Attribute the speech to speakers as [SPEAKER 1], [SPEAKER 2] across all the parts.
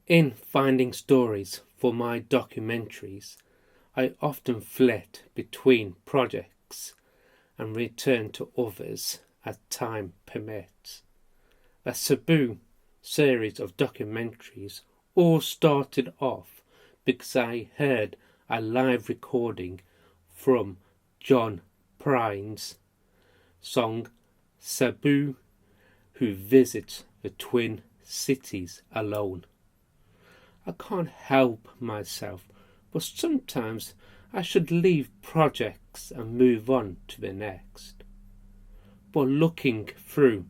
[SPEAKER 1] In finding stories for my documentaries, I often flit between projects and return to others as time permits. The Sabu series of documentaries all started off because I heard a live recording from John Prine's song Sabu, who visits the Twin Cities alone. I can't help myself, but sometimes I should leave projects and move on to the next. But looking through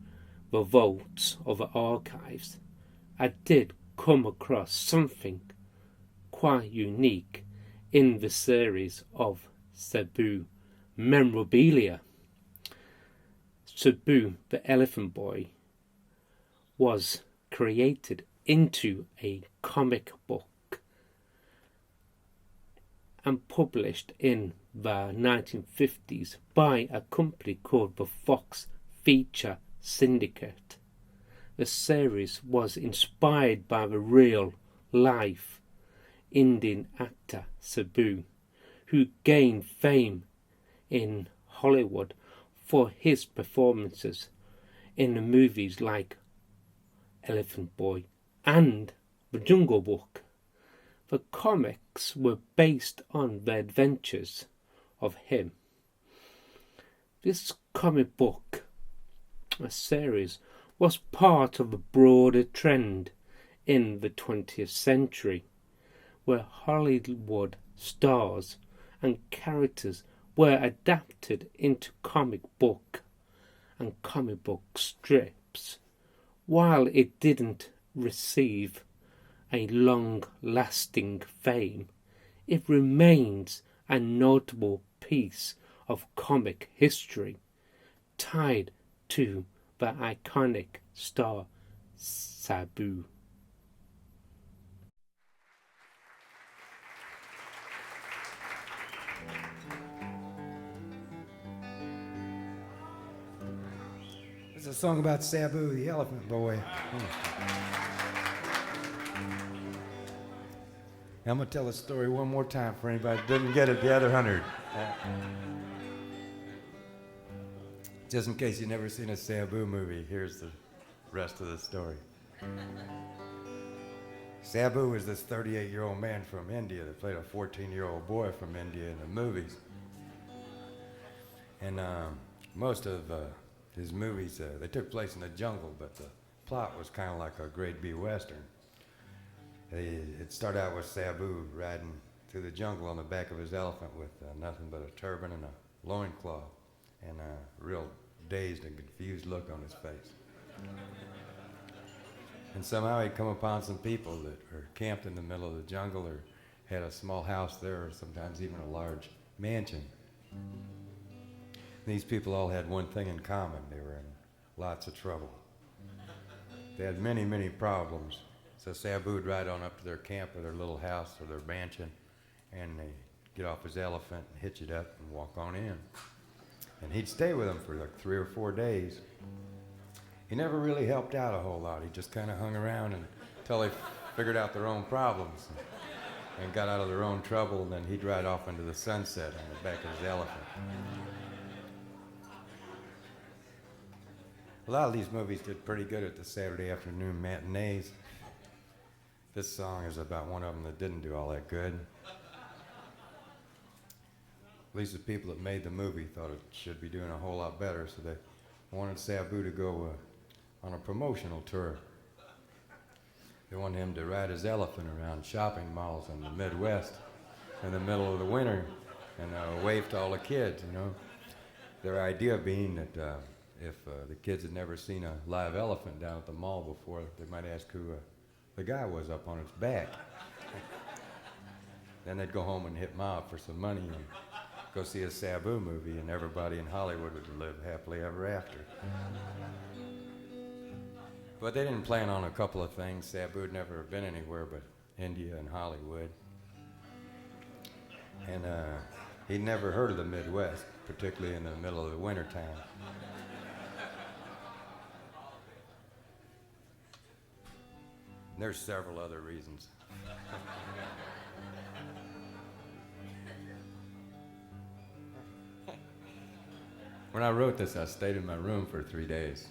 [SPEAKER 1] the vaults of the archives, I did come across something quite unique in the series of Sabu memorabilia. Sabu the Elephant Boy was created into a comic book and published in the 1950s by a company called the Fox Feature Syndicate. The series was inspired by the real life Indian actor Sabu, who gained fame in Hollywood for his performances in the movies like Elephant Boy and The Jungle Book. The comics were based on the adventures of him. This comic book, a series, was part of a broader trend in the 20th century, where Hollywood stars and characters were adapted into comic book and comic book strips. While it didn't receive a long-lasting fame, it remains a notable piece of comic history tied to the iconic star Sabu.
[SPEAKER 2] It's a song about Sabu the Elephant Boy. I'm going to tell the story one more time for anybody that didn't get it the other 100. Just in case you've never seen a Sabu movie, here's the rest of the story. Sabu was this 38-year-old man from India that played a 14-year-old boy from India in the movies. And most of his movies, they took place in the jungle, but the plot was kind of like a grade B Western. It started out with Sabu riding through the jungle on the back of his elephant with nothing but a turban and a loincloth and a real dazed and confused look on his face. And somehow he'd come upon some people that were camped in the middle of the jungle or had a small house there or sometimes even a large mansion. These people all had one thing in common. They were in lots of trouble. They had many, many problems. So Sabu would ride on up to their camp or their little house or their mansion, and they'd get off his elephant and hitch it up and walk on in. And he'd stay with them for like 3 or 4 days. He never really helped out a whole lot. He just kind of hung around until they figured out their own problems and got out of their own trouble, and then he'd ride off into the sunset on the back of his elephant. A lot of these movies did pretty good at the Saturday afternoon matinees. This song is about one of them that didn't do all that good. At least the people that made the movie thought it should be doing a whole lot better, so they wanted Sabu to go on a promotional tour. They wanted him to ride his elephant around shopping malls in the Midwest in the middle of the winter and wave to all the kids, you know. Their idea being that if the kids had never seen a live elephant down at the mall before, they might ask who the guy was up on its back. Then they'd go home and hit Mom for some money and go see a Sabu movie, and everybody in Hollywood would live happily ever after. But they didn't plan on a couple of things. Sabu had never been anywhere but India and Hollywood. And he'd never heard of the Midwest, particularly in the middle of the wintertime. There's several other reasons. When I wrote this, I stayed in my room for 3 days.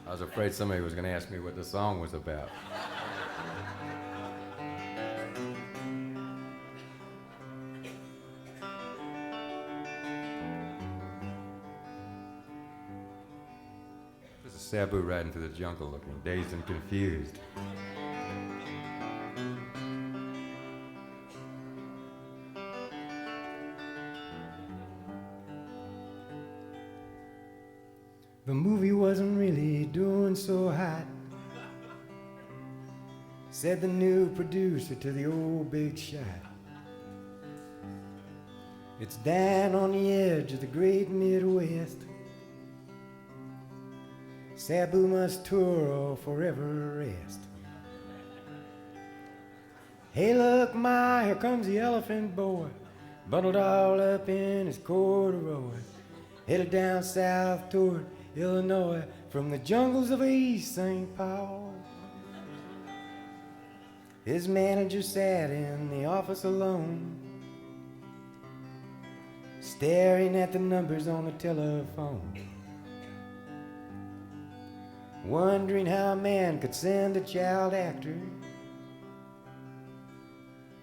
[SPEAKER 2] I was afraid somebody was going to ask me what the song was about. This is Sabu riding through the jungle looking dazed and confused. The movie wasn't really doing so hot, said the new producer to the old big shot. It's down on the edge of the great Midwest. Sabu must tour or forever rest. Hey, look, my, here comes the elephant boy, bundled all up in his corduroy, headed down south toward Illinois from the jungles of East St. Paul. His manager sat in the office alone, staring at the numbers on the telephone, wondering how a man could send a child actor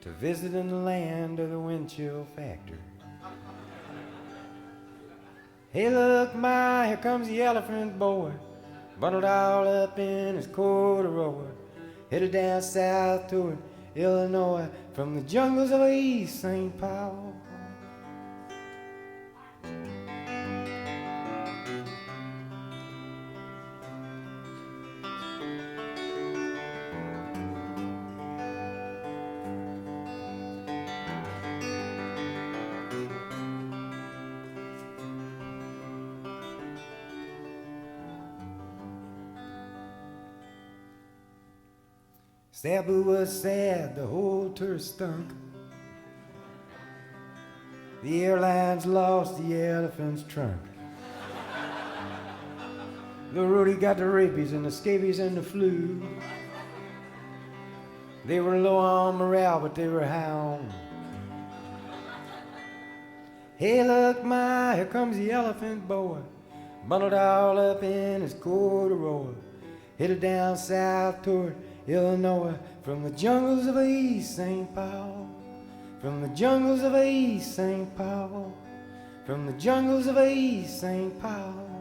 [SPEAKER 2] to visit in the land of the wind chill factor. Hey, look, my, here comes the elephant boy, bundled all up in his corduroy, headed down south toward Illinois from the jungles of East St. Paul. Sabu was sad, the whole tour stunk. The airlines lost the elephant's trunk. The roadie got the rabies and the scabies and the flu. They were low on morale, but they were high on. Hey, look, my, here comes the elephant boy, bundled all up in his corduroy, headed down south toward Illinois from the jungles of East St. Paul, from the jungles of East St. Paul, from the jungles of East St. Paul.